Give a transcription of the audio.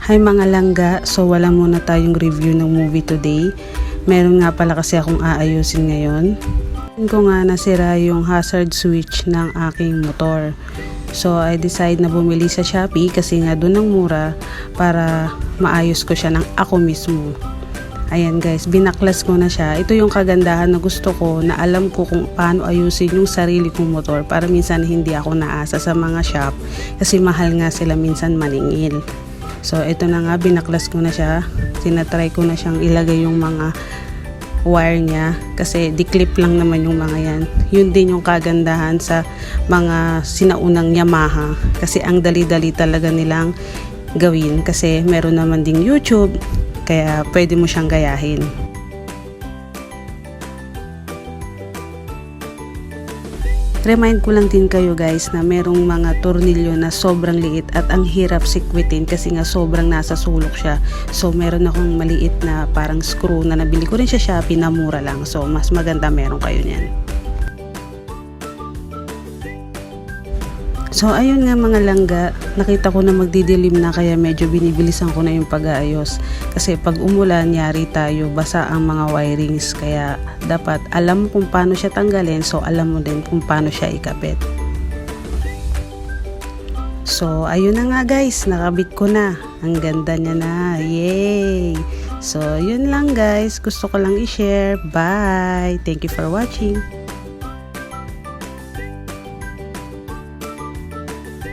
Hi mga langga, so wala muna tayong review ng movie today. Meron nga pala kasi akong aayusin ngayon. Ko nga nasira yung hazard switch ng aking motor. So I decide na bumili sa Shopee kasi nga doon ang mura para maayos ko siya ng ako mismo. Ayan guys, binaklas ko na siya. Ito yung kagandahan na gusto ko, na alam ko kung paano ayusin yung sarili kong motor para minsan hindi ako naasa sa mga shop kasi mahal nga sila minsan maningil. So ito na nga, binaklas ko na siya. Tinatry ko na siyang ilagay yung mga wire niya kasi di-clip lang naman yung mga yan. Yun din yung kagandahan sa mga sinaunang Yamaha kasi ang dali-dali talaga nilang gawin kasi meron naman ding YouTube kaya pwede mo siyang gayahin. Remind ko lang din kayo guys na merong mga tornilyo na sobrang liit at ang hirap sikwitin kasi nga sobrang nasa sulok siya. So meron akong maliit na parang screw na nabili ko rin sa Shopee na mura lang. So mas maganda meron kayo niyan. So ayun nga mga langga, nakita ko na magdidilim na kaya medyo binibilisan ko na yung pag-aayos. Kasi pag umulan, yari tayo, basa ang mga wirings. Kaya dapat alam mo kung paano siya tanggalin, so alam mo din kung paano siya ikabit. So ayun na nga guys, nakabit ko na. Ang ganda niya na, yay! So yun lang guys, gusto ko lang i-share. Bye! Thank you for watching.